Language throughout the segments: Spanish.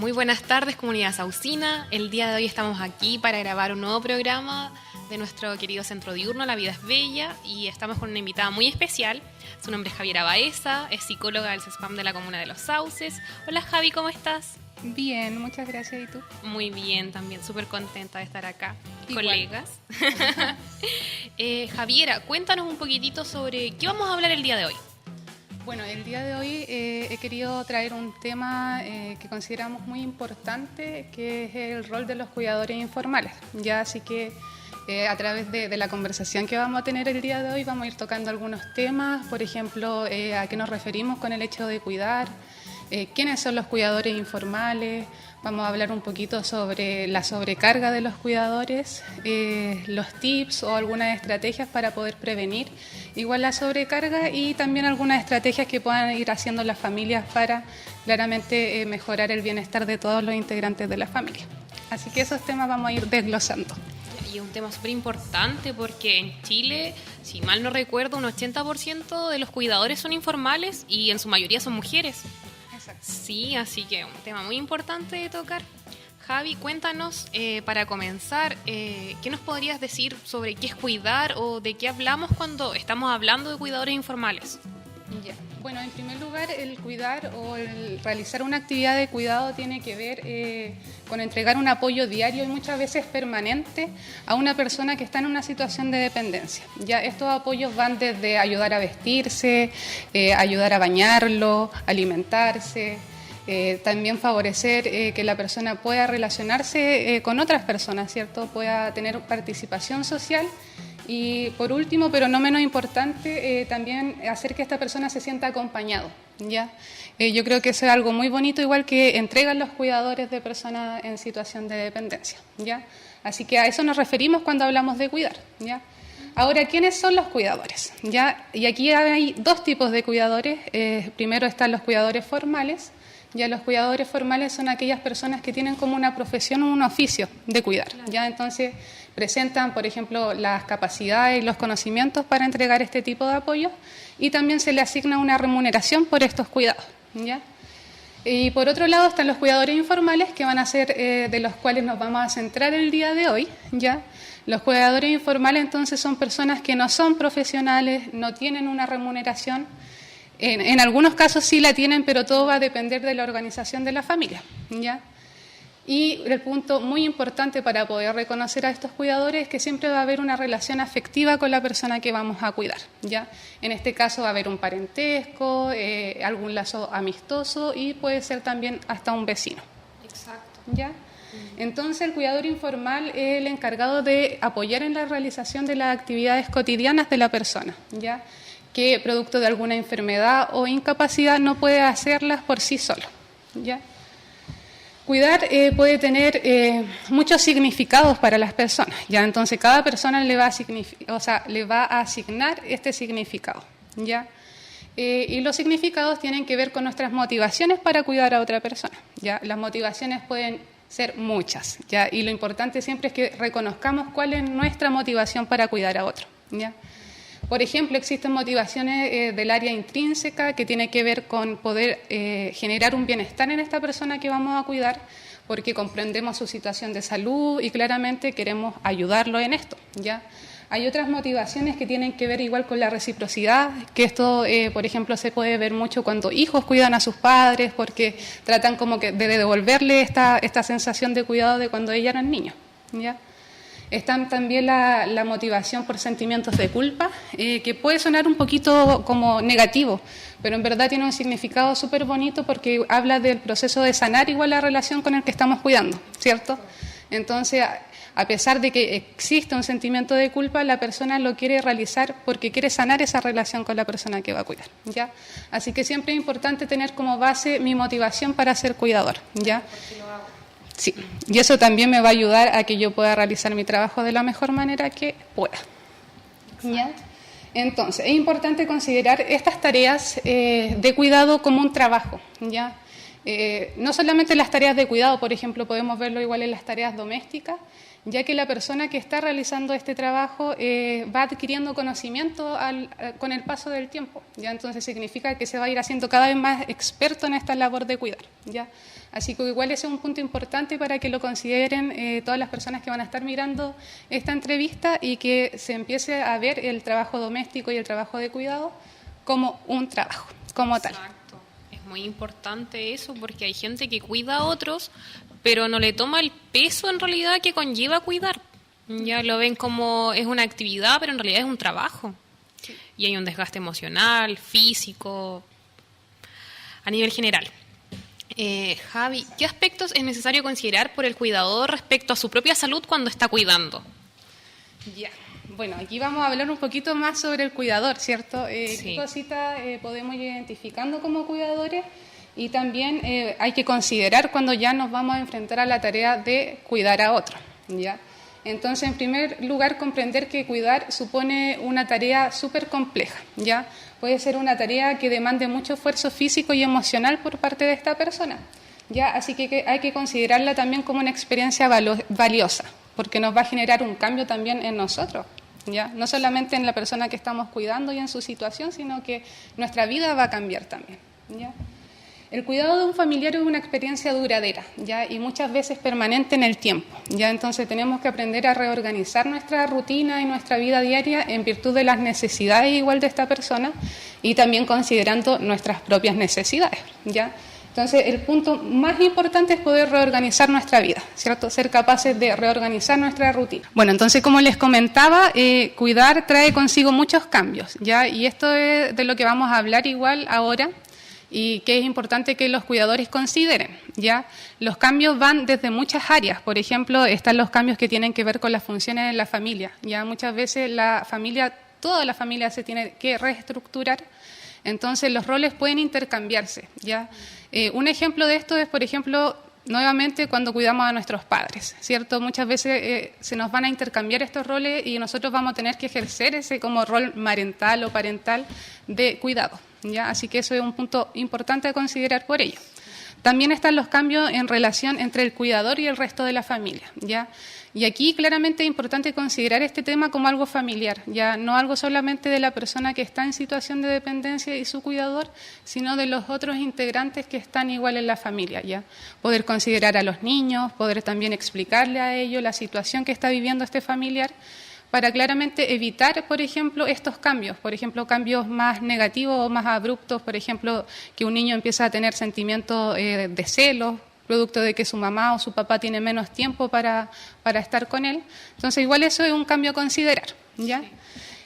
Muy buenas tardes, comunidad Saucina. El día de hoy estamos aquí para grabar un nuevo programa de nuestro querido Centro Diurno, La Vida es Bella, y estamos con una invitada muy especial. Su nombre es Javiera Baeza, es psicóloga del CESPAM de la Comuna de Los Sauces. Hola Javi, ¿cómo estás? Bien, muchas gracias. ¿Y tú? Muy bien, también súper contenta de estar acá. Igual. Colegas. Javiera, cuéntanos un poquitito sobre qué vamos a hablar el día de hoy. Bueno, el día de hoy he querido traer un tema que consideramos muy importante, que es el rol de los cuidadores informales. Ya, así que a través de la conversación que vamos a tener el día de hoy vamos a ir tocando algunos temas, por ejemplo, a qué nos referimos con el hecho de cuidar, quiénes son los cuidadores informales. Vamos a hablar un poquito sobre la sobrecarga de los cuidadores, los tips o algunas estrategias para poder prevenir igual la sobrecarga y también algunas estrategias que puedan ir haciendo las familias para claramente mejorar el bienestar de todos los integrantes de la familia. Así que esos temas vamos a ir desglosando. Y es un tema súper importante porque en Chile, si mal no recuerdo, un 80% de los cuidadores son informales y en su mayoría son mujeres. Sí, así que un tema muy importante de tocar. Javi, cuéntanos, para comenzar, ¿qué nos podrías decir sobre qué es cuidar o de qué hablamos cuando estamos hablando de cuidadores informales? Ya. Bueno, en primer lugar, el cuidar o el realizar una actividad de cuidado tiene que ver con entregar un apoyo diario y muchas veces permanente a una persona que está en una situación de dependencia. Ya estos apoyos van desde ayudar a vestirse, ayudar a bañarlo, alimentarse, también favorecer que la persona pueda relacionarse con otras personas, ¿cierto? Pueda tener participación social. Y por último, pero no menos importante, también hacer que esta persona se sienta acompañado, ¿ya? Yo creo que eso es algo muy bonito, igual que entregan los cuidadores de personas en situación de dependencia, ¿ya? Así que a eso nos referimos cuando hablamos de cuidar, ¿ya? Ahora, ¿quiénes son los cuidadores? ¿Ya? Y aquí hay dos tipos de cuidadores. Primero están los cuidadores formales. Ya los cuidadores formales son aquellas personas que tienen como una profesión o un oficio de cuidar, ¿ya? Entonces presentan, por ejemplo, las capacidades y los conocimientos para entregar este tipo de apoyo y también se le asigna una remuneración por estos cuidados, ¿ya? Y por otro lado están los cuidadores informales, que van a ser de los cuales nos vamos a centrar el día de hoy, ¿ya? Los cuidadores informales entonces son personas que no son profesionales, no tienen una remuneración. En algunos casos sí la tienen, pero todo va a depender de la organización de la familia, ¿ya? Y el punto muy importante para poder reconocer a estos cuidadores es que siempre va a haber una relación afectiva con la persona que vamos a cuidar, ¿ya? En este caso va a haber un parentesco, algún lazo amistoso y puede ser también hasta un vecino. Exacto. ¿Ya? Entonces el cuidador informal es el encargado de apoyar en la realización de las actividades cotidianas de la persona, ¿ya? Que producto de alguna enfermedad o incapacidad no puede hacerlas por sí solo, ¿ya? Cuidar puede tener muchos significados para las personas, ¿ya? Entonces cada persona le va a asignar este significado, ¿ya? Y los significados tienen que ver con nuestras motivaciones para cuidar a otra persona, ¿ya? Las motivaciones pueden ser muchas, ¿ya? Y lo importante siempre es que reconozcamos cuál es nuestra motivación para cuidar a otro, ¿ya? Por ejemplo, existen motivaciones del área intrínseca que tiene que ver con poder generar un bienestar en esta persona que vamos a cuidar porque comprendemos su situación de salud y claramente queremos ayudarlo en esto, ¿ya? Hay otras motivaciones que tienen que ver igual con la reciprocidad, que esto, por ejemplo, se puede ver mucho cuando hijos cuidan a sus padres porque tratan como que de devolverle esta sensación de cuidado de cuando ellos eran niños, ¿ya? Está también la motivación por sentimientos de culpa, que puede sonar un poquito como negativo, pero en verdad tiene un significado súper bonito porque habla del proceso de sanar igual la relación con el que estamos cuidando, ¿cierto? Entonces, a pesar de que existe un sentimiento de culpa, la persona lo quiere realizar porque quiere sanar esa relación con la persona que va a cuidar, ¿ya? Así que siempre es importante tener como base mi motivación para ser cuidador, ¿ya? Sí, y eso también me va a ayudar a que yo pueda realizar mi trabajo de la mejor manera que pueda, ¿ya? Entonces, es importante considerar estas tareas de cuidado como un trabajo, ¿ya? No solamente las tareas de cuidado, por ejemplo, podemos verlo igual en las tareas domésticas, ya que la persona que está realizando este trabajo va adquiriendo conocimiento con el paso del tiempo, ¿ya? Entonces significa que se va a ir haciendo cada vez más experto en esta labor de cuidar, ¿ya? Así que igual ese es un punto importante para que lo consideren todas las personas que van a estar mirando esta entrevista y que se empiece a ver el trabajo doméstico y el trabajo de cuidado como un trabajo, como tal. Exacto. Es muy importante eso porque hay gente que cuida a otros, pero no le toma el peso en realidad que conlleva cuidar. Ya lo ven como es una actividad, pero en realidad es un trabajo. Sí. Y hay un desgaste emocional, físico, a nivel general. Javi, ¿qué aspectos es necesario considerar por el cuidador respecto a su propia salud cuando está cuidando? Ya, bueno, aquí vamos a hablar un poquito más sobre el cuidador, ¿cierto? Sí. ¿Qué cositas podemos ir identificando como cuidadores? Y también hay que considerar cuando ya nos vamos a enfrentar a la tarea de cuidar a otro, ¿ya? Entonces, en primer lugar, comprender que cuidar supone una tarea súper compleja, ¿ya? Puede ser una tarea que demande mucho esfuerzo físico y emocional por parte de esta persona, ¿ya? Así que hay que considerarla también como una experiencia valiosa, porque nos va a generar un cambio también en nosotros, ¿ya? No solamente en la persona que estamos cuidando y en su situación, sino que nuestra vida va a cambiar también, ¿ya? El cuidado de un familiar es una experiencia duradera, ¿ya? Y muchas veces permanente en el tiempo, ¿ya? Entonces tenemos que aprender a reorganizar nuestra rutina y nuestra vida diaria en virtud de las necesidades igual de esta persona y también considerando nuestras propias necesidades, ¿ya? Entonces el punto más importante es poder reorganizar nuestra vida, ¿cierto? Ser capaces de reorganizar nuestra rutina. Bueno, entonces como les comentaba, cuidar trae consigo muchos cambios, ¿ya? Y esto es de lo que vamos a hablar igual ahora, y que es importante que los cuidadores consideren, ¿ya? Los cambios van desde muchas áreas. Por ejemplo, están los cambios que tienen que ver con las funciones en la familia, ¿ya? Muchas veces toda la familia se tiene que reestructurar, entonces los roles pueden intercambiarse, ¿ya? Un ejemplo de esto es, por ejemplo, nuevamente cuando cuidamos a nuestros padres, ¿cierto? Muchas veces se nos van a intercambiar estos roles y nosotros vamos a tener que ejercer ese como rol parental o parental de cuidado, ¿ya? Así que eso es un punto importante a considerar por ello. También están los cambios en relación entre el cuidador y el resto de la familia, ¿ya? Y aquí claramente es importante considerar este tema como algo familiar, ya no algo solamente de la persona que está en situación de dependencia y su cuidador, sino de los otros integrantes que están igual en la familia, ya. Poder considerar a los niños, poder también explicarle a ellos la situación que está viviendo este familiar, para claramente evitar, por ejemplo, estos cambios, por ejemplo, cambios más negativos o más abruptos, por ejemplo, que un niño empieza a tener sentimientos de celos, producto de que su mamá o su papá tiene menos tiempo para estar con él. Entonces, igual eso es un cambio a considerar, ¿ya? Sí.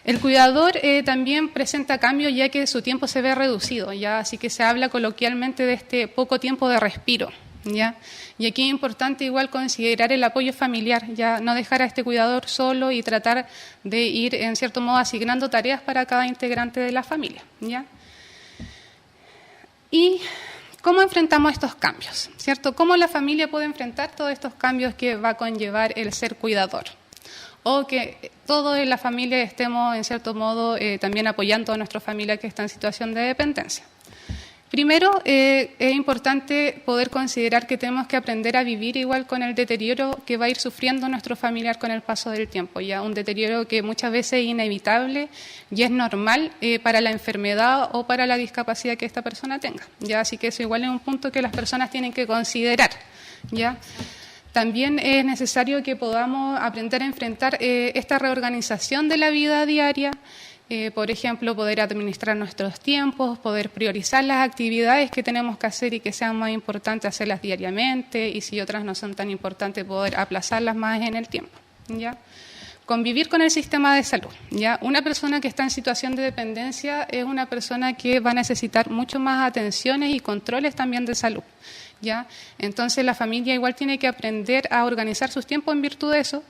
El cuidador también presenta cambios ya que su tiempo se ve reducido, ¿ya? Así que se habla coloquialmente de este poco tiempo de respiro, ¿ya? Y aquí es importante igual considerar el apoyo familiar, ya no dejar a este cuidador solo y tratar de ir, en cierto modo, asignando tareas para cada integrante de la familia, ¿ya? Y ¿cómo enfrentamos estos cambios? ¿Cierto? ¿Cómo la familia puede enfrentar todos estos cambios que va a conllevar el ser cuidador? O que todos en la familia estemos, en cierto modo, también apoyando a nuestra familia que está en situación de dependencia. Primero, es importante poder considerar que tenemos que aprender a vivir igual con el deterioro que va a ir sufriendo nuestro familiar con el paso del tiempo, ya un deterioro que muchas veces es inevitable y es normal para la enfermedad o para la discapacidad que esta persona tenga, ya, así que eso igual es un punto que las personas tienen que considerar, ya. También es necesario que podamos aprender a enfrentar esta reorganización de la vida diaria. Por ejemplo, poder administrar nuestros tiempos, poder priorizar las actividades que tenemos que hacer y que sean más importantes hacerlas diariamente, y si otras no son tan importantes, poder aplazarlas más en el tiempo, ¿ya? Convivir con el sistema de salud, ¿ya? Una persona que está en situación de dependencia es una persona que va a necesitar mucho más atenciones y controles también de salud, ¿ya? Entonces la familia igual tiene que aprender a organizar sus tiempos en virtud de eso.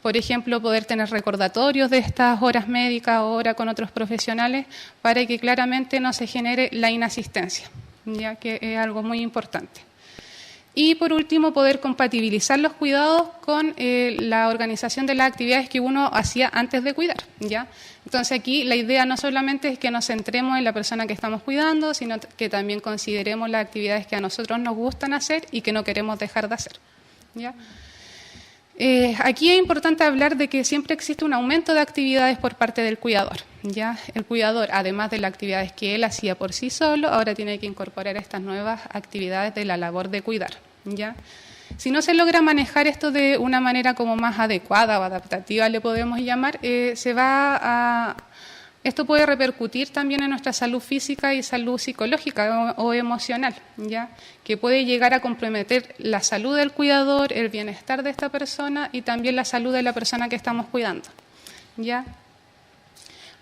Por ejemplo, poder tener recordatorios de estas horas médicas o horas con otros profesionales para que claramente no se genere la inasistencia, ya que es algo muy importante. Y por último, poder compatibilizar los cuidados con la organización de las actividades que uno hacía antes de cuidar, ¿ya? Entonces aquí la idea no solamente es que nos centremos en la persona que estamos cuidando, sino que también consideremos las actividades que a nosotros nos gustan hacer y que no queremos dejar de hacer, ¿ya? Aquí es importante hablar de que siempre existe un aumento de actividades por parte del cuidador. ¿Ya? El cuidador, además de las actividades que él hacía por sí solo, ahora tiene que incorporar estas nuevas actividades de la labor de cuidar. ¿Ya? Si no se logra manejar esto de una manera como más adecuada o adaptativa, le podemos llamar, esto puede repercutir también en nuestra salud física y salud psicológica o emocional, ¿ya? Que puede llegar a comprometer la salud del cuidador, el bienestar de esta persona y también la salud de la persona que estamos cuidando, ¿ya?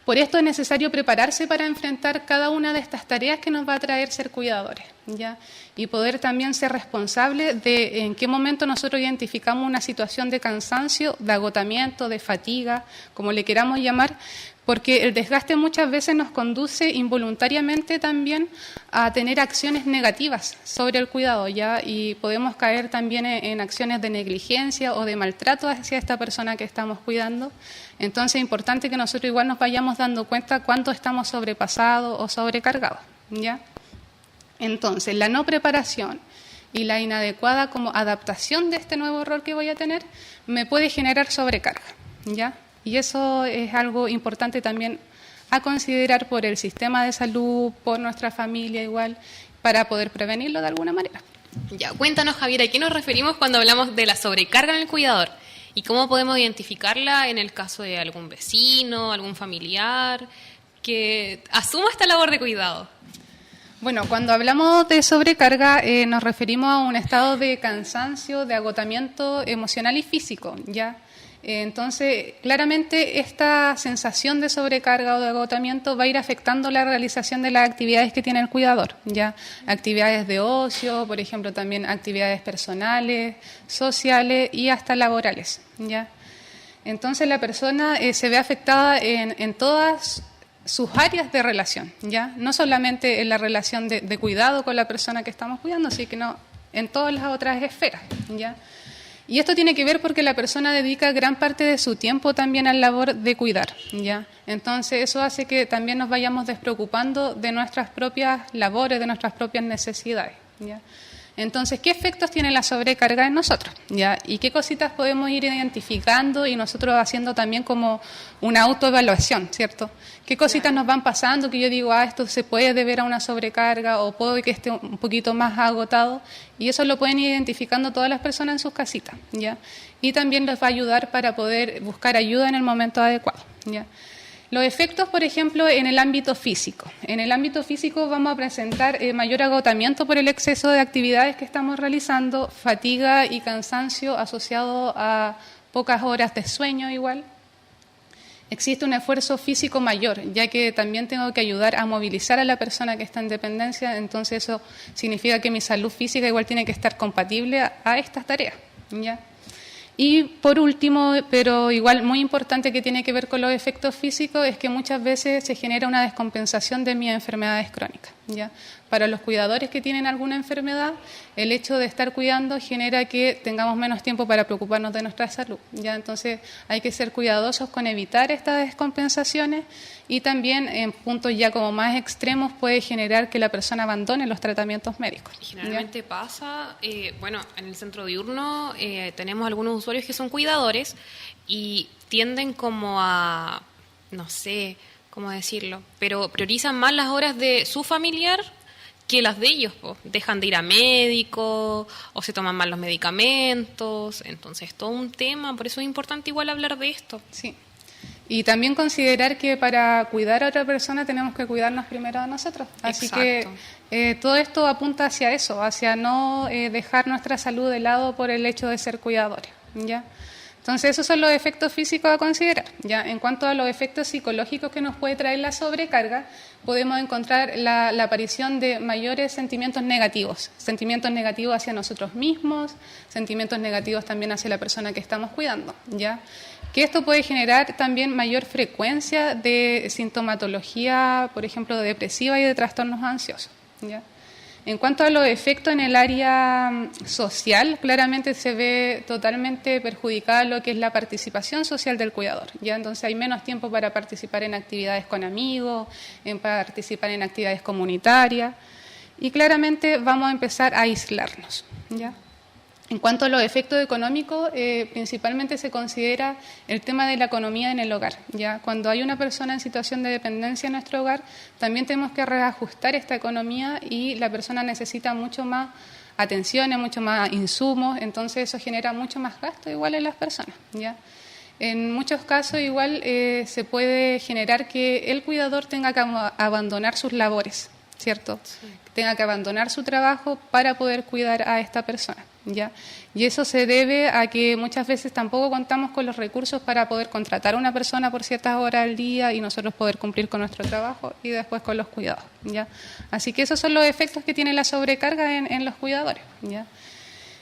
Por esto es necesario prepararse para enfrentar cada una de estas tareas que nos va a traer ser cuidadores, ¿ya? Y poder también ser responsable de en qué momento nosotros identificamos una situación de cansancio, de agotamiento, de fatiga, como le queramos llamar, porque el desgaste muchas veces nos conduce involuntariamente también a tener acciones negativas sobre el cuidado, ¿ya? Y podemos caer también en acciones de negligencia o de maltrato hacia esta persona que estamos cuidando. Entonces es importante que nosotros igual nos vayamos dando cuenta cuánto estamos sobrepasados o sobrecargados, ¿ya? Entonces, la no preparación y la inadecuada como adaptación de este nuevo rol que voy a tener me puede generar sobrecarga, ¿ya? Y eso es algo importante también a considerar por el sistema de salud, por nuestra familia igual, para poder prevenirlo de alguna manera. Ya, cuéntanos, Javier, ¿a qué nos referimos cuando hablamos de la sobrecarga en el cuidador? ¿Y cómo podemos identificarla en el caso de algún vecino, algún familiar que asuma esta labor de cuidado? Bueno, cuando hablamos de sobrecarga nos referimos a un estado de cansancio, de agotamiento emocional y físico, ¿ya? Entonces, claramente esta sensación de sobrecarga o de agotamiento va a ir afectando la realización de las actividades que tiene el cuidador, ¿ya? Actividades de ocio, por ejemplo, también actividades personales, sociales y hasta laborales, ¿ya? Entonces, la persona se ve afectada en todas sus áreas de relación, ¿ya? No solamente en la relación de cuidado con la persona que estamos cuidando, sino en todas las otras esferas, ¿ya? Y esto tiene que ver porque la persona dedica gran parte de su tiempo también a la labor de cuidar, ¿ya? Entonces eso hace que también nos vayamos despreocupando de nuestras propias labores, de nuestras propias necesidades, ¿ya? Entonces, ¿qué efectos tiene la sobrecarga en nosotros? ¿Ya? ¿Y qué cositas podemos ir identificando y nosotros haciendo también como una autoevaluación, ¿cierto? ¿Qué cositas nos van pasando que yo digo, esto se puede deber a una sobrecarga o puede que esté un poquito más agotado? Y eso lo pueden ir identificando todas las personas en sus casitas, ¿ya? Y también les va a ayudar para poder buscar ayuda en el momento adecuado, ¿ya? Los efectos, por ejemplo, en el ámbito físico. En el ámbito físico vamos a presentar mayor agotamiento por el exceso de actividades que estamos realizando, fatiga y cansancio asociado a pocas horas de sueño igual. Existe un esfuerzo físico mayor, ya que también tengo que ayudar a movilizar a la persona que está en dependencia, entonces eso significa que mi salud física igual tiene que estar compatible a estas tareas, ¿ya? Y por último, pero igual muy importante que tiene que ver con los efectos físicos, es que muchas veces se genera una descompensación de mis enfermedades crónicas, ¿ya? Para los cuidadores que tienen alguna enfermedad, el hecho de estar cuidando genera que tengamos menos tiempo para preocuparnos de nuestra salud, ¿ya? Entonces hay que ser cuidadosos con evitar estas descompensaciones y también en puntos ya como más extremos puede generar que la persona abandone los tratamientos médicos. Generalmente pasa, bueno, en el centro diurno tenemos algunos usuarios que son cuidadores y tienden como a, no sé cómo decirlo, pero priorizan más las horas de su familiar que las de ellos, po. Dejan de ir a médico o se toman mal los medicamentos, entonces todo un tema, por eso es importante igual hablar de esto. Sí. Y también considerar que para cuidar a otra persona tenemos que cuidarnos primero a nosotros. Así Exacto. que todo esto apunta hacia eso, hacia no dejar nuestra salud de lado por el hecho de ser cuidadores, ¿ya? Entonces esos son los efectos físicos a considerar, ¿ya? En cuanto a los efectos psicológicos que nos puede traer la sobrecarga, podemos encontrar la aparición de mayores sentimientos negativos hacia nosotros mismos, sentimientos negativos también hacia la persona que estamos cuidando, ¿ya? Que esto puede generar también mayor frecuencia de sintomatología, por ejemplo, depresiva y de trastornos ansiosos, ¿ya? En cuanto a los efectos en el área social, claramente se ve totalmente perjudicada lo que es la participación social del cuidador, ¿ya? Entonces hay menos tiempo para participar en actividades con amigos, en participar en actividades comunitarias y claramente vamos a empezar a aislarnos, ¿ya? En cuanto a los efectos económicos, principalmente se considera el tema de la economía en el hogar. ¿Ya? Cuando hay una persona en situación de dependencia en nuestro hogar, también tenemos que reajustar esta economía y la persona necesita mucho más atenciones, mucho más insumos, entonces eso genera mucho más gasto igual en las personas. ¿Ya? En muchos casos igual se puede generar que el cuidador tenga que abandonar sus labores, ¿cierto? Sí. Tenga que abandonar su trabajo para poder cuidar a esta persona. ¿Ya? Y eso se debe a que muchas veces tampoco contamos con los recursos para poder contratar a una persona por ciertas horas al día y nosotros poder cumplir con nuestro trabajo y después con los cuidados. ¿Ya? Así que esos son los efectos que tiene la sobrecarga en los cuidadores. ¿Ya?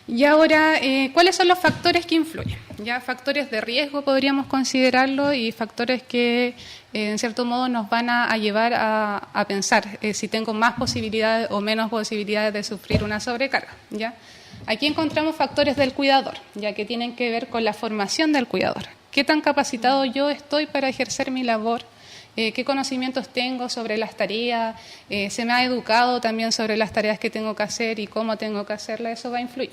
Y ahora, ¿cuáles son los factores que influyen? ¿Ya? Factores de riesgo podríamos considerarlo y factores que en cierto modo nos van a llevar a pensar si tengo más posibilidades o menos posibilidades de sufrir una sobrecarga. ¿Ya? Aquí encontramos factores del cuidador, ya que tienen que ver con la formación del cuidador. ¿Qué tan capacitado yo estoy para ejercer mi labor? ¿Qué conocimientos tengo sobre las tareas? ¿Se me ha educado también sobre las tareas que tengo que hacer y cómo tengo que hacerlas? Eso va a influir.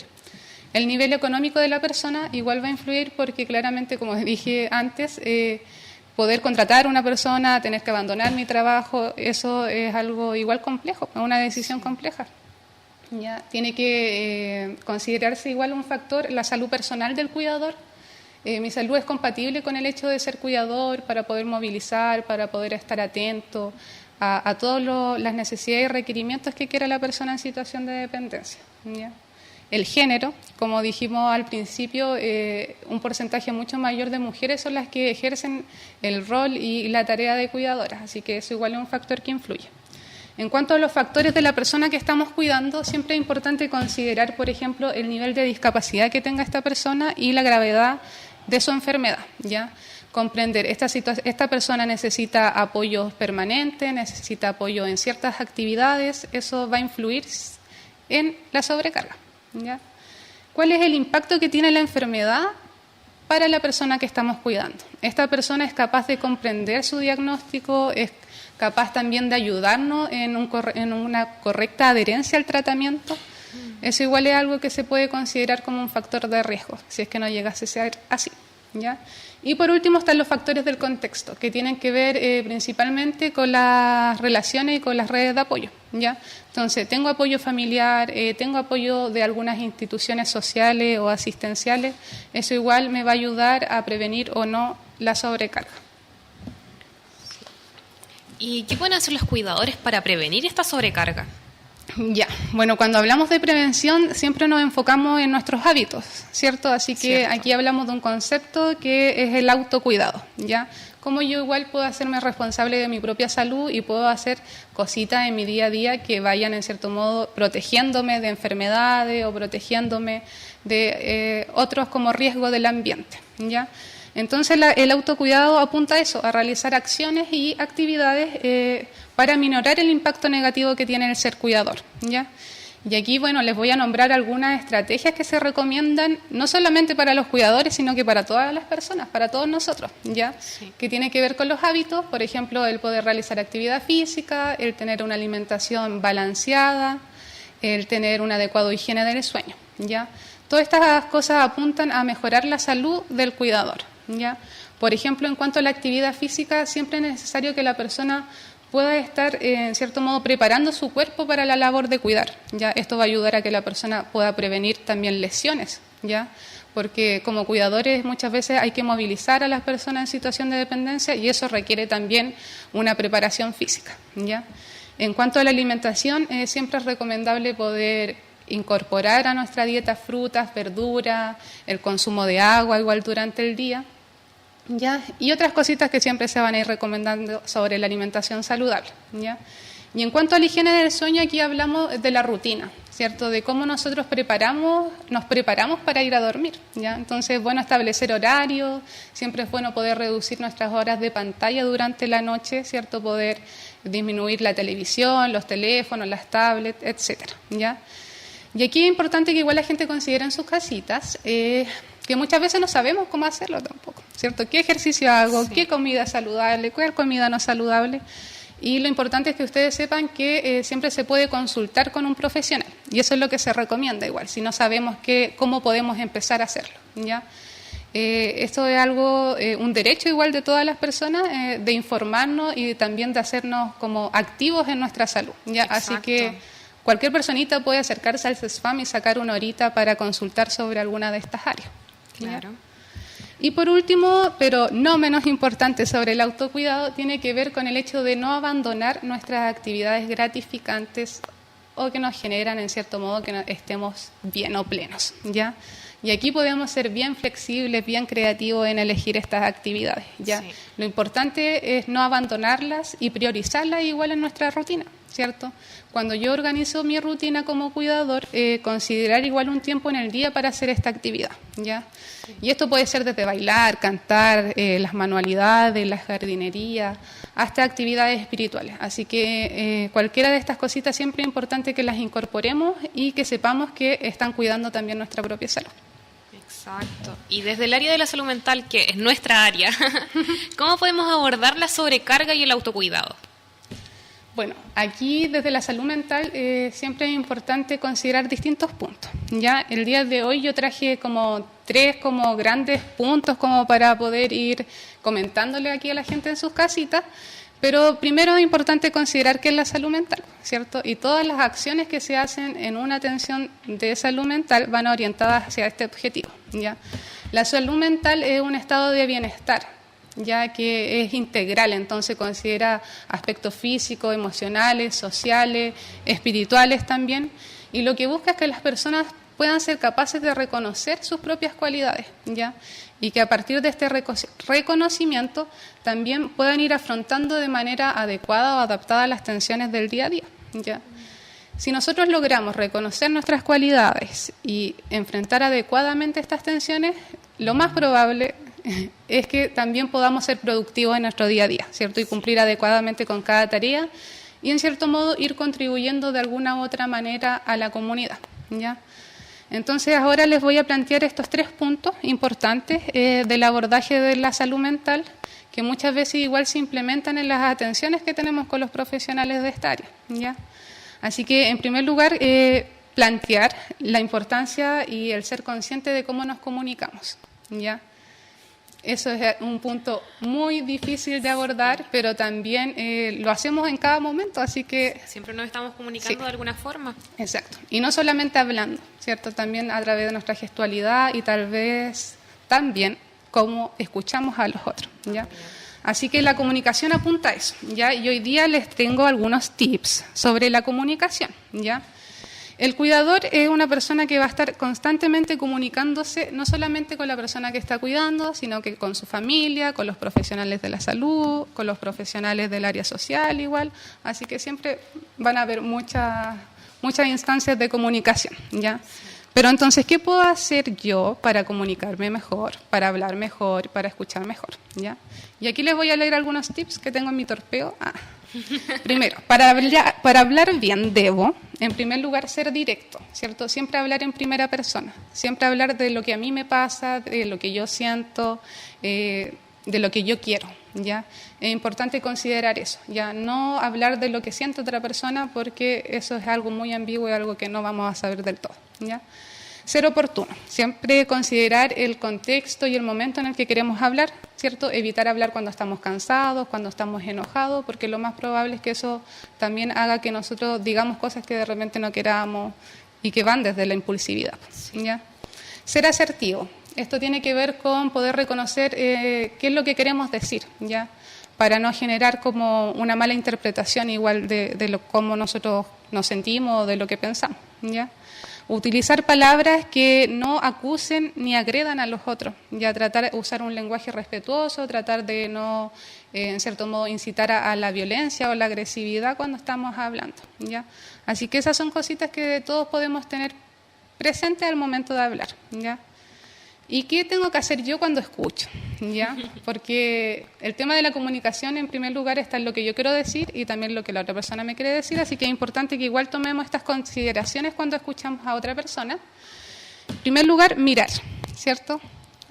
El nivel económico de la persona igual va a influir porque claramente, como dije antes, poder contratar a una persona, tener que abandonar mi trabajo, eso es algo igual complejo, es una decisión compleja. ¿Ya? Tiene que considerarse igual un factor, la salud personal del cuidador. Mi salud es compatible con el hecho de ser cuidador para poder movilizar, para poder estar atento a todas las necesidades y requerimientos que quiera la persona en situación de dependencia. ¿Ya? El género, como dijimos al principio, un porcentaje mucho mayor de mujeres son las que ejercen el rol y la tarea de cuidadoras, así que eso igual es un factor que influye. En cuanto a los factores de la persona que estamos cuidando, siempre es importante considerar, por ejemplo, el nivel de discapacidad que tenga esta persona y la gravedad de su enfermedad, ¿ya? Comprender, esta persona necesita apoyo permanente, necesita apoyo en ciertas actividades, eso va a influir en la sobrecarga, ¿ya? ¿Cuál es el impacto que tiene la enfermedad para la persona que estamos cuidando? Esta persona es capaz de comprender su diagnóstico, es capaz también de ayudarnos en una correcta adherencia al tratamiento. Eso igual es algo que se puede considerar como un factor de riesgo, si es que no llegase a ser así. ¿Ya? Y por último están los factores del contexto, que tienen que ver principalmente con las relaciones y con las redes de apoyo. ¿Ya? Entonces, tengo apoyo familiar, tengo apoyo de algunas instituciones sociales o asistenciales, eso igual me va a ayudar a prevenir o no la sobrecarga. ¿Y qué pueden hacer los cuidadores para prevenir esta sobrecarga? Ya, bueno, cuando hablamos de prevención siempre nos enfocamos en nuestros hábitos, ¿cierto? Así que aquí hablamos de un concepto que es el autocuidado, ¿ya? Cómo yo igual puedo hacerme responsable de mi propia salud y puedo hacer cositas en mi día a día que vayan, en cierto modo, protegiéndome de enfermedades o protegiéndome de otros como riesgo del ambiente, ¿ya? Entonces el autocuidado apunta a eso, a realizar acciones y actividades para minorar el impacto negativo que tiene el ser cuidador, ¿ya? Y aquí, bueno, les voy a nombrar algunas estrategias que se recomiendan no solamente para los cuidadores, sino que para todas las personas, para todos nosotros, ¿ya? Sí. Que tiene que ver con los hábitos, por ejemplo, el poder realizar actividad física, el tener una alimentación balanceada, el tener una adecuada higiene del sueño, ¿ya? Todas estas cosas apuntan a mejorar la salud del cuidador, ¿ya? Por ejemplo, en cuanto a la actividad física, siempre es necesario que la persona pueda estar, en cierto modo, preparando su cuerpo para la labor de cuidar, ¿ya? Esto va a ayudar a que la persona pueda prevenir también lesiones, ¿ya? Porque como cuidadores muchas veces hay que movilizar a las personas en situación de dependencia y eso requiere también una preparación física, ¿ya? En cuanto a la alimentación, siempre es recomendable poder incorporar a nuestra dieta frutas, verduras, el consumo de agua igual durante el día, ¿ya? Y otras cositas que siempre se van a ir recomendando sobre la alimentación saludable, ¿ya? Y en cuanto a la higiene del sueño, aquí hablamos de la rutina, ¿cierto? De cómo nosotros nos preparamos para ir a dormir, ¿ya? Entonces es bueno establecer horarios, siempre es bueno poder reducir nuestras horas de pantalla durante la noche, ¿cierto? Poder disminuir la televisión, los teléfonos, las tablets, etcétera, ¿ya? Y aquí es importante que igual la gente considere en sus casitas que muchas veces no sabemos cómo hacerlo tampoco, ¿cierto? ¿Qué ejercicio hago? Sí. ¿Qué comida es saludable? ¿Cuál comida no es saludable? Y lo importante es que ustedes sepan que siempre se puede consultar con un profesional, Y eso es lo que se recomienda igual, si no sabemos cómo podemos empezar a hacerlo, ¿ya? Esto es algo, un derecho igual de todas las personas, de informarnos y también de hacernos como activos en nuestra salud, ¿ya? Así que cualquier personita puede acercarse al CESFAM y sacar una horita para consultar sobre alguna de estas áreas. Claro. Y por último, pero no menos importante sobre el autocuidado, tiene que ver con el hecho de no abandonar nuestras actividades gratificantes o que nos generan, en cierto modo, que estemos bien o plenos, ¿ya? Y aquí podemos ser bien flexibles, bien creativos en elegir estas actividades, ¿ya? Sí. Lo importante es no abandonarlas y priorizarlas igual en nuestra rutina, ¿cierto? Cuando yo organizo mi rutina como cuidador, considerar igual un tiempo en el día para hacer esta actividad, ¿ya? Sí. Y esto puede ser desde bailar, cantar, las manualidades, la jardinería, hasta actividades espirituales. Así que cualquiera de estas cositas siempre es importante que las incorporemos y que sepamos que están cuidando también nuestra propia salud. Exacto. Y desde el área de la salud mental, que es nuestra área, ¿cómo podemos abordar la sobrecarga y el autocuidado? Bueno, aquí desde la salud mental siempre es importante considerar distintos puntos. Ya el día de hoy yo traje como 3 como grandes puntos como para poder ir comentándole aquí a la gente en sus casitas, pero primero es importante considerar qué es la salud mental, ¿cierto? Y todas las acciones que se hacen en una atención de salud mental van orientadas hacia este objetivo, ¿ya? La salud mental es un estado de bienestar, ya que es integral, entonces considera aspectos físicos, emocionales, sociales, espirituales también, y lo que busca es que las personas puedan ser capaces de reconocer sus propias cualidades, ¿ya? Y que a partir de este reconocimiento también puedan ir afrontando de manera adecuada o adaptada a las tensiones del día a día, ¿ya? Si nosotros logramos reconocer nuestras cualidades y enfrentar adecuadamente estas tensiones, lo más probable es que también podamos ser productivos en nuestro día a día, ¿cierto? Y cumplir adecuadamente con cada tarea y, en cierto modo, ir contribuyendo de alguna u otra manera a la comunidad, ¿ya? Entonces, ahora les voy a plantear estos 3 puntos importantes del abordaje de la salud mental, que muchas veces igual se implementan en las atenciones que tenemos con los profesionales de esta área, ¿ya? Así que, en primer lugar, plantear la importancia y el ser consciente de cómo nos comunicamos, ¿ya? Eso es un punto muy difícil de abordar, pero también lo hacemos en cada momento, así que... Siempre nos estamos comunicando de alguna forma. Exacto. Y no solamente hablando, ¿cierto? También a través de nuestra gestualidad y tal vez también cómo escuchamos a los otros, ¿ya? Así que la comunicación apunta a eso, ¿ya? Y hoy día les tengo algunos tips sobre la comunicación, ¿ya? El cuidador es una persona que va a estar constantemente comunicándose no solamente con la persona que está cuidando, sino que con su familia, con los profesionales de la salud, con los profesionales del área social igual. Así que siempre van a haber muchas instancias de comunicación, ¿ya? Pero entonces, ¿qué puedo hacer yo para comunicarme mejor, para hablar mejor, para escuchar mejor, ¿ya? Y aquí les voy a leer algunos tips que tengo en mi torpeo. Primero, para hablar bien debo, en primer lugar, ser directo, ¿cierto? Siempre hablar en primera persona, siempre hablar de lo que a mí me pasa, de lo que yo siento, de lo que yo quiero, ¿ya? Es importante considerar eso, ¿ya? No hablar de lo que siente otra persona porque eso es algo muy ambiguo y algo que no vamos a saber del todo, ¿ya? Ser oportuno, siempre considerar el contexto y el momento en el que queremos hablar, ¿cierto? Evitar hablar cuando estamos cansados, cuando estamos enojados, porque lo más probable es que eso también haga que nosotros digamos cosas que de repente no queramos y que van desde la impulsividad, ¿ya? Ser asertivo, esto tiene que ver con poder reconocer qué es lo que queremos decir, ¿ya? Para no generar como una mala interpretación igual de cómo nosotros nos sentimos o de lo que pensamos, ¿ya? Utilizar palabras que no acusen ni agredan a los otros, ya tratar de usar un lenguaje respetuoso, tratar de no, en cierto modo, incitar a la violencia o la agresividad cuando estamos hablando, ¿ya? Así que esas son cositas que todos podemos tener presentes al momento de hablar, ¿ya? ¿Y qué tengo que hacer yo cuando escucho? ¿Ya? Porque el tema de la comunicación, en primer lugar, está en lo que yo quiero decir y también lo que la otra persona me quiere decir, así que es importante que igual tomemos estas consideraciones cuando escuchamos a otra persona. En primer lugar, mirar, ¿cierto?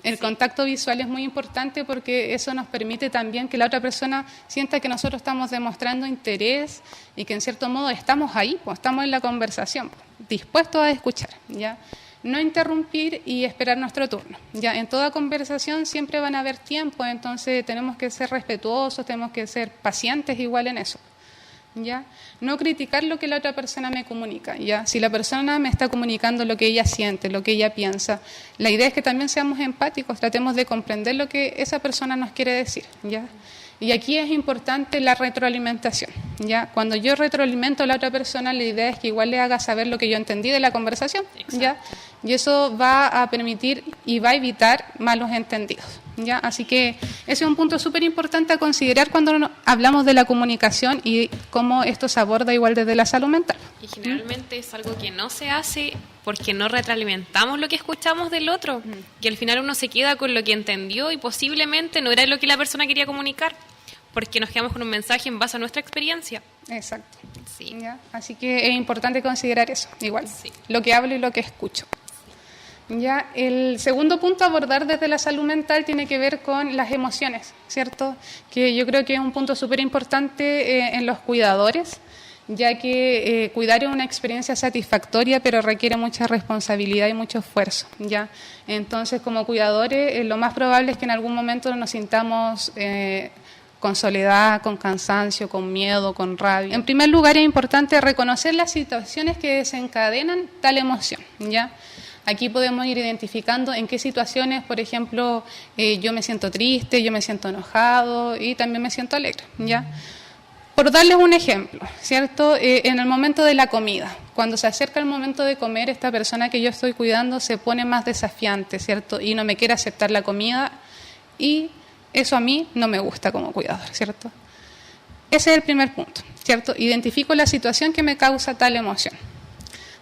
El contacto visual es muy importante porque eso nos permite también que la otra persona sienta que nosotros estamos demostrando interés y que en cierto modo estamos ahí, pues, estamos en la conversación, dispuestos a escuchar, ¿ya? No interrumpir y esperar nuestro turno, ¿ya? En toda conversación siempre van a haber tiempo, entonces tenemos que ser respetuosos, tenemos que ser pacientes igual en eso. ¿Ya? No criticar lo que la otra persona me comunica, ¿ya? Si la persona me está comunicando lo que ella siente, lo que ella piensa, la idea es que también seamos empáticos, tratemos de comprender lo que esa persona nos quiere decir, ¿ya? Y aquí es importante la retroalimentación, ¿ya? Cuando yo retroalimento a la otra persona, la idea es que igual le haga saber lo que yo entendí de la conversación, ¿ya? Y eso va a permitir y va a evitar malos entendidos, ¿ya? Así que ese es un punto súper importante a considerar cuando hablamos de la comunicación y cómo esto se aborda igual desde la salud mental. Y generalmente es algo que no se hace porque no retroalimentamos lo que escuchamos del otro, que al final uno se queda con lo que entendió y posiblemente no era lo que la persona quería comunicar, porque nos quedamos con un mensaje en base a nuestra experiencia. Exacto. Sí. ¿Ya? Así que es importante considerar eso, igual, sí, lo que hablo y lo que escucho. Ya, el segundo punto a abordar desde la salud mental tiene que ver con las emociones, ¿cierto? Que yo creo que es un punto súper importante en los cuidadores, ya que cuidar es una experiencia satisfactoria, pero requiere mucha responsabilidad y mucho esfuerzo, ¿ya? Entonces, como cuidadores, lo más probable es que en algún momento nos sintamos con soledad, con cansancio, con miedo, con rabia. En primer lugar, es importante reconocer las situaciones que desencadenan tal emoción, ¿ya? Aquí podemos ir identificando en qué situaciones, por ejemplo, yo me siento triste, yo me siento enojado y también me siento alegre, ¿ya? Por darles un ejemplo, ¿cierto? En el momento de la comida, cuando se acerca el momento de comer, esta persona que yo estoy cuidando se pone más desafiante, ¿cierto? Y no me quiere aceptar la comida y eso a mí no me gusta como cuidador, ¿cierto? Ese es el primer punto, ¿cierto? Identifico la situación que me causa tal emoción.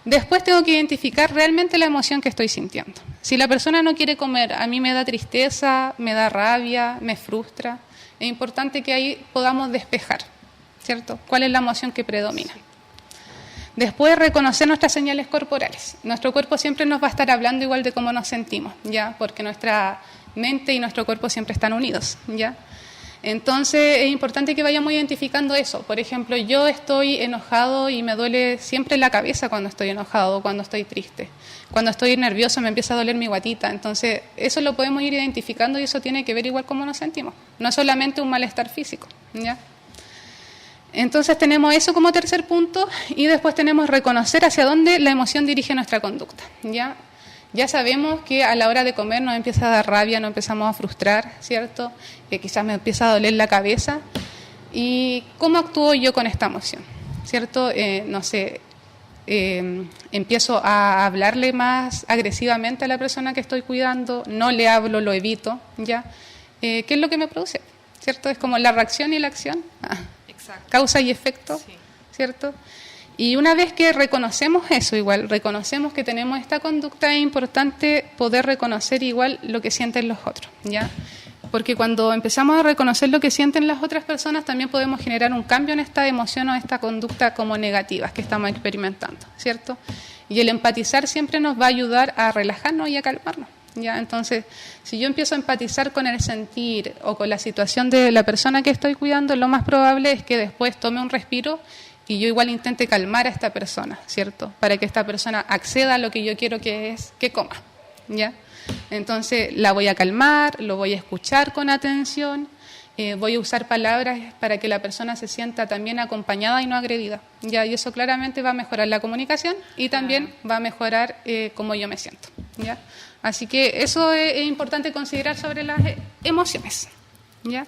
Después tengo que identificar realmente la emoción que estoy sintiendo. Si la persona no quiere comer, a mí me da tristeza, me da rabia, me frustra. Es importante que ahí podamos despejar, ¿cierto? ¿Cuál es la emoción que predomina? Después, reconocer nuestras señales corporales. Nuestro cuerpo siempre nos va a estar hablando igual de cómo nos sentimos, ¿ya? Porque nuestra mente y nuestro cuerpo siempre están unidos, ¿ya? Entonces es importante que vayamos identificando eso. Por ejemplo, yo estoy enojado y me duele siempre la cabeza cuando estoy enojado o cuando estoy triste. Cuando estoy nervioso me empieza a doler mi guatita. Entonces eso lo podemos ir identificando y eso tiene que ver igual cómo nos sentimos. No es solamente un malestar físico, ¿ya? Entonces tenemos eso como tercer punto y después tenemos reconocer hacia dónde la emoción dirige nuestra conducta, ¿ya? Ya sabemos que a la hora de comer nos empieza a dar rabia, nos empezamos a frustrar, ¿cierto? Que quizás me empieza a doler la cabeza. ¿Y cómo actúo yo con esta emoción? ¿Cierto? No sé, empiezo a hablarle más agresivamente a la persona que estoy cuidando, no le hablo, lo evito, ¿ya? ¿Qué es lo que me produce? ¿Cierto? Es como la reacción y la acción, causa y efecto, sí. ¿Cierto? Y una vez que reconocemos eso igual, reconocemos que tenemos esta conducta, es importante poder reconocer igual lo que sienten los otros, ¿ya? Porque cuando empezamos a reconocer lo que sienten las otras personas, también podemos generar un cambio en esta emoción o esta conducta como negativas que estamos experimentando, ¿cierto? Y el empatizar siempre nos va a ayudar a relajarnos y a calmarnos, ¿ya? Entonces, si yo empiezo a empatizar con el sentir o con la situación de la persona que estoy cuidando, lo más probable es que después tome un respiro y yo igual intente calmar a esta persona, ¿cierto? Para que esta persona acceda a lo que yo quiero que es que coma, ¿ya? Entonces la voy a calmar, lo voy a escuchar con atención, voy a usar palabras para que la persona se sienta también acompañada y no agredida, ¿ya? Y eso claramente va a mejorar la comunicación y también va a mejorar cómo yo me siento, ¿ya? Así que eso es importante considerar sobre las emociones, ¿ya?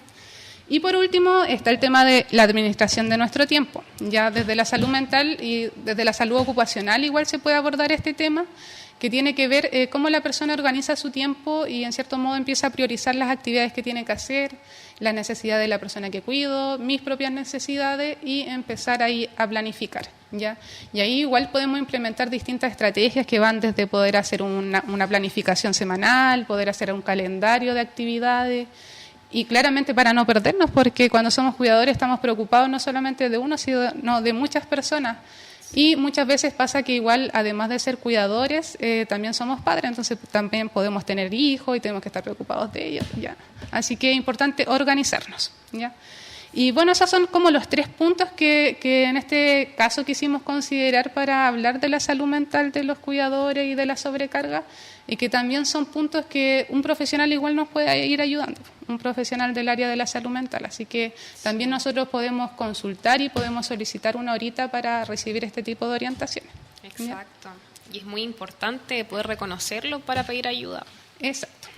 Y por último está el tema de la administración de nuestro tiempo. Ya desde la salud mental y desde la salud ocupacional igual se puede abordar este tema, que tiene que ver cómo la persona organiza su tiempo y en cierto modo empieza a priorizar las actividades que tiene que hacer, las necesidades de la persona que cuido, mis propias necesidades y empezar ahí a planificar, ¿ya? Y ahí igual podemos implementar distintas estrategias que van desde poder hacer una planificación semanal, poder hacer un calendario de actividades. Y claramente para no perdernos, porque cuando somos cuidadores estamos preocupados no solamente de uno, sino de muchas personas. Y muchas veces pasa que igual, además de ser cuidadores, también somos padres, entonces también podemos tener hijos y tenemos que estar preocupados de ellos, ¿ya? Así que es importante organizarnos, ¿ya? Y bueno, esos son como los 3 puntos que en este caso quisimos considerar para hablar de la salud mental de los cuidadores y de la sobrecarga, y que también son puntos que un profesional igual nos puede ir ayudando, un profesional del área de la salud mental. Así que también nosotros podemos consultar y podemos solicitar una horita para recibir este tipo de orientaciones. Exacto. Y es muy importante poder reconocerlo para pedir ayuda. Exacto.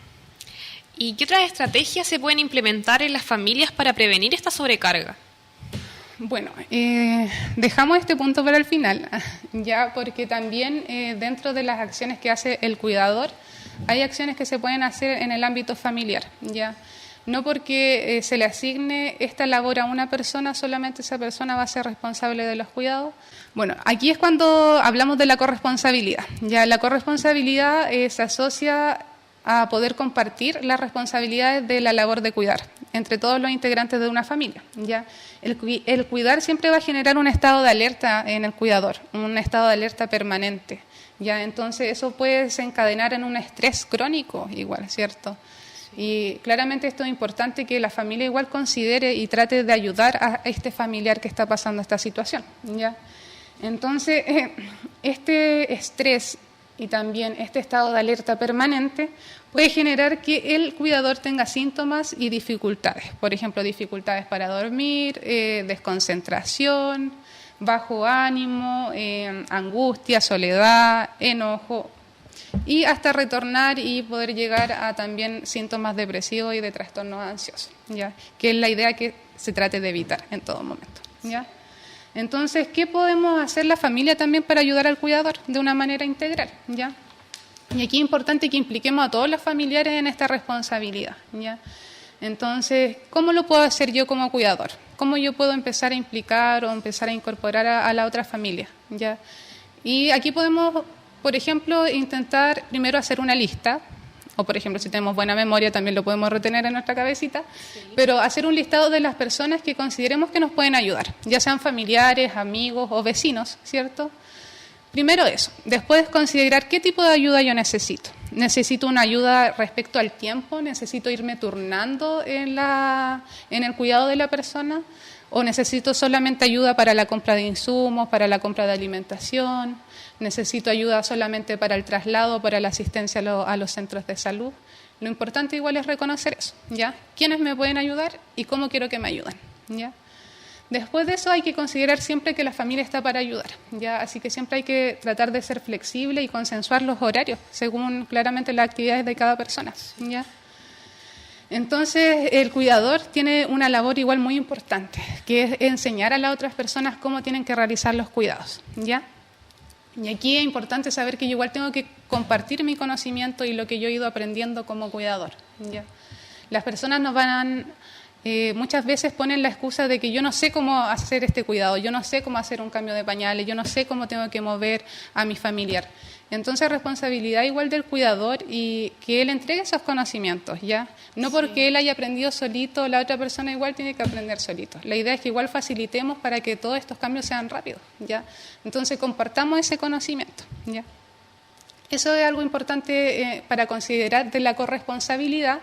¿Y qué otras estrategias se pueden implementar en las familias para prevenir esta sobrecarga? Bueno, dejamos este punto para el final, ya, porque también dentro de las acciones que hace el cuidador, hay acciones que se pueden hacer en el ámbito familiar, ya. No porque se le asigne esta labor a una persona, solamente esa persona va a ser responsable de los cuidados. Bueno, aquí es cuando hablamos de la corresponsabilidad. Ya, la corresponsabilidad se asocia a poder compartir las responsabilidades de la labor de cuidar entre todos los integrantes de una familia. ¿Ya? El cuidar siempre va a generar un estado de alerta en el cuidador, un estado de alerta permanente. ¿Ya? Entonces eso puede desencadenar en un estrés crónico igual, ¿cierto? Y claramente esto es importante que la familia igual considere y trate de ayudar a este familiar que está pasando esta situación. ¿Ya? Entonces, este estrés y también este estado de alerta permanente puede generar que el cuidador tenga síntomas y dificultades. Por ejemplo, dificultades para dormir, desconcentración, bajo ánimo, angustia, soledad, enojo, y hasta retornar y poder llegar a también síntomas depresivos y de trastornos ansiosos, ¿ya? Que es la idea que se trate de evitar en todo momento, ¿ya? Entonces, ¿qué podemos hacer la familia también para ayudar al cuidador de una manera integral, ¿ya? Y aquí es importante que impliquemos a todos los familiares en esta responsabilidad, ¿ya? Entonces, ¿cómo lo puedo hacer yo como cuidador? ¿Cómo yo puedo empezar a implicar o empezar a incorporar a la otra familia, ¿ya? Y aquí podemos, por ejemplo, intentar primero hacer una lista, o por ejemplo, si tenemos buena memoria también lo podemos retener en nuestra cabecita, sí. Pero hacer un listado de las personas que consideremos que nos pueden ayudar, ya sean familiares, amigos o vecinos, ¿cierto? Primero eso, después considerar qué tipo de ayuda yo necesito. ¿Necesito una ayuda respecto al tiempo? ¿Necesito irme turnando en el cuidado de la persona? ¿O necesito solamente ayuda para la compra de insumos, para la compra de alimentación? ¿Necesito ayuda solamente para el traslado, para la asistencia a los centros de salud? Lo importante igual es reconocer eso, ¿ya? ¿Quiénes me pueden ayudar y cómo quiero que me ayuden? ¿Ya? Después de eso hay que considerar siempre que la familia está para ayudar, ¿ya? Así que siempre hay que tratar de ser flexible y consensuar los horarios según claramente las actividades de cada persona, ¿ya? Entonces, el cuidador tiene una labor igual muy importante, que es enseñar a las otras personas cómo tienen que realizar los cuidados, ¿ya? Y aquí es importante saber que yo igual tengo que compartir mi conocimiento y lo que yo he ido aprendiendo como cuidador, ¿ya? Las personas nos van... muchas veces ponen la excusa de que yo no sé cómo hacer este cuidado, yo no sé cómo hacer un cambio de pañales, yo no sé cómo tengo que mover a mi familiar. Entonces, responsabilidad igual del cuidador y que él entregue esos conocimientos, ¿ya? No porque él haya aprendido solito, la otra persona igual tiene que aprender solito. La idea es que igual facilitemos para que todos estos cambios sean rápidos, ¿ya? Entonces, compartamos ese conocimiento, ¿ya? Eso es algo importante para considerar de la corresponsabilidad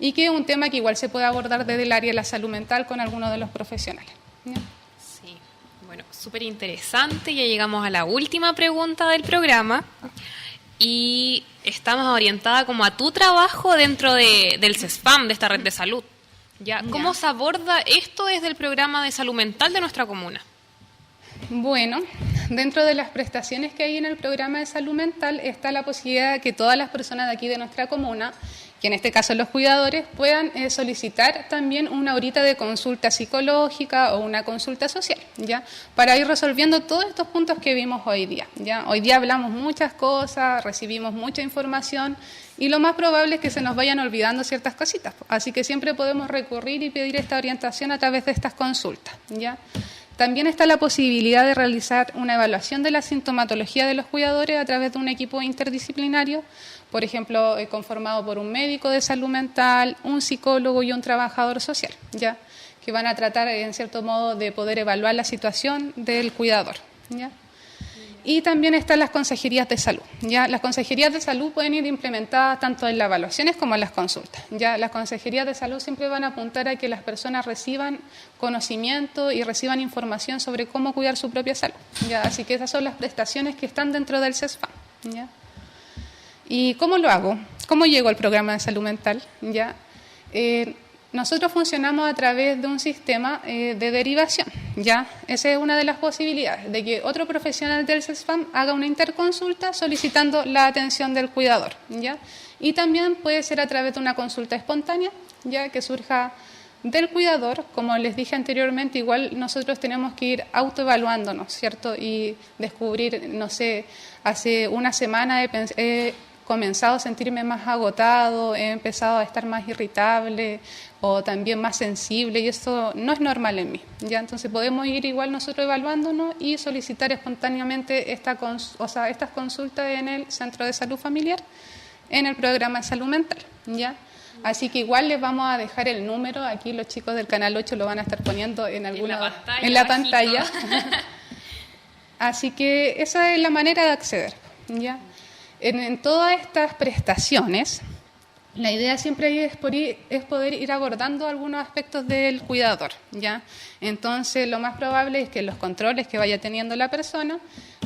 y que es un tema que igual se puede abordar desde el área de la salud mental con algunos de los profesionales, ¿ya? Sí, bueno, súper interesante. Ya llegamos a la última pregunta del programa y estamos orientada como a tu trabajo dentro del CESFAM, de esta red de salud. ¿Ya? ¿Cómo se aborda esto desde el programa de salud mental de nuestra comuna? Bueno, dentro de las prestaciones que hay en el programa de salud mental está la posibilidad de que todas las personas de aquí de nuestra comuna, que en este caso los cuidadores, puedan solicitar también una horita de consulta psicológica o una consulta social, ¿ya? Para ir resolviendo todos estos puntos que vimos hoy día, ¿ya? Hoy día hablamos muchas cosas, recibimos mucha información y lo más probable es que se nos vayan olvidando ciertas cositas, así que siempre podemos recurrir y pedir esta orientación a través de estas consultas, ¿ya? También está la posibilidad de realizar una evaluación de la sintomatología de los cuidadores a través de un equipo interdisciplinario, por ejemplo, conformado por un médico de salud mental, un psicólogo y un trabajador social, ¿ya? Que van a tratar, en cierto modo, de poder evaluar la situación del cuidador, ¿ya? Y también están las consejerías de salud. ¿Ya? Las consejerías de salud pueden ir implementadas tanto en las evaluaciones como en las consultas. ¿Ya? Las consejerías de salud siempre van a apuntar a que las personas reciban conocimiento y reciban información sobre cómo cuidar su propia salud. ¿Ya? Así que esas son las prestaciones que están dentro del CESFAM. ¿Ya? ¿Y cómo lo hago? ¿Cómo llego al programa de salud mental? ¿Ya? Nosotros funcionamos a través de un sistema de derivación, ¿ya? Esa es una de las posibilidades, de que otro profesional del CESFAM haga una interconsulta solicitando la atención del cuidador, ¿ya? Y también puede ser a través de una consulta espontánea, ¿ya? Que surja del cuidador. Como les dije anteriormente, igual nosotros tenemos que ir autoevaluándonos, ¿cierto? Y descubrir, no sé, hace una semana he comenzado a sentirme más agotado, he empezado a estar más irritable o también más sensible, y eso no es normal en mí. ¿Ya? Entonces podemos ir igual nosotros evaluándonos y solicitar espontáneamente estas consultas en el Centro de Salud Familiar, en el programa de salud mental. ¿Ya? Así que igual les vamos a dejar el número, aquí los chicos del Canal 8 lo van a estar poniendo en la pantalla. Así que esa es la manera de acceder. ¿Ya? En todas estas prestaciones, la idea siempre es poder ir abordando algunos aspectos del cuidador, ¿ya? Entonces, lo más probable es que los controles que vaya teniendo la persona,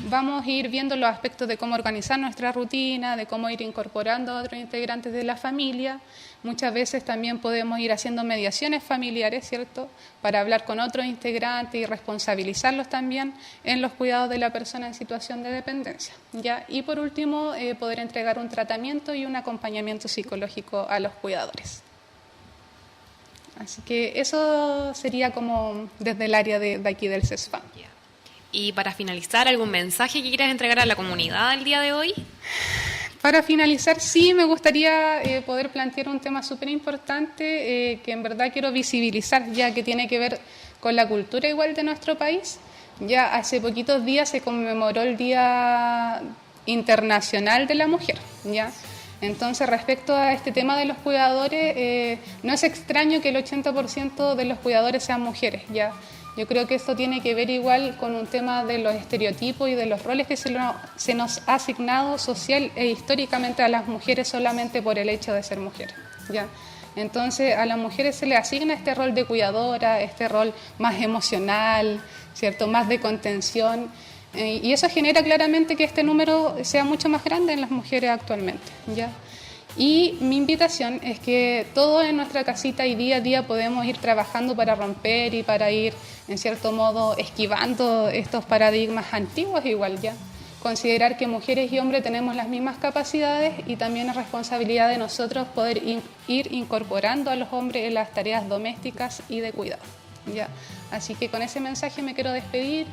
vamos a ir viendo los aspectos de cómo organizar nuestra rutina, de cómo ir incorporando a otros integrantes de la familia. Muchas veces también podemos ir haciendo mediaciones familiares, ¿cierto?, para hablar con otros integrantes y responsabilizarlos también en los cuidados de la persona en situación de dependencia, ¿ya? Y por último, poder entregar un tratamiento y un acompañamiento psicológico a los cuidadores. Así que eso sería como desde el área de aquí del CESFAM. Y para finalizar, ¿algún mensaje que quieras entregar a la comunidad el día de hoy? Para finalizar, sí me gustaría poder plantear un tema súper importante que en verdad quiero visibilizar, ya que tiene que ver con la cultura igual de nuestro país. Ya hace poquitos días se conmemoró el Día Internacional de la Mujer, ¿ya? Entonces, respecto a este tema de los cuidadores, no es extraño que el 80% de los cuidadores sean mujeres, ¿ya? Yo creo que esto tiene que ver igual con un tema de los estereotipos y de los roles que se nos ha asignado social e históricamente a las mujeres solamente por el hecho de ser mujeres, ¿ya? Entonces, a las mujeres se les asigna este rol de cuidadora, este rol más emocional, ¿cierto?, más de contención, y eso genera claramente que este número sea mucho más grande en las mujeres actualmente, ¿ya? Y mi invitación es que todos en nuestra casita y día a día podemos ir trabajando para romper y para ir, en cierto modo, esquivando estos paradigmas antiguos igual, ¿ya? Considerar que mujeres y hombres tenemos las mismas capacidades y también es responsabilidad de nosotros poder ir incorporando a los hombres en las tareas domésticas y de cuidado, ¿ya? Así que con ese mensaje me quiero despedir.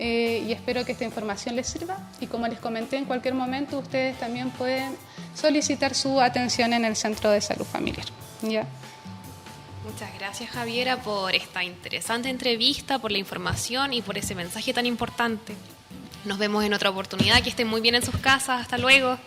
Y espero que esta información les sirva, y como les comenté, en cualquier momento ustedes también pueden solicitar su atención en el Centro de Salud Familiar, ¿ya? Muchas gracias, Javiera, por esta interesante entrevista, por la información y por ese mensaje tan importante. Nos vemos en otra oportunidad, que estén muy bien en sus casas. Hasta luego.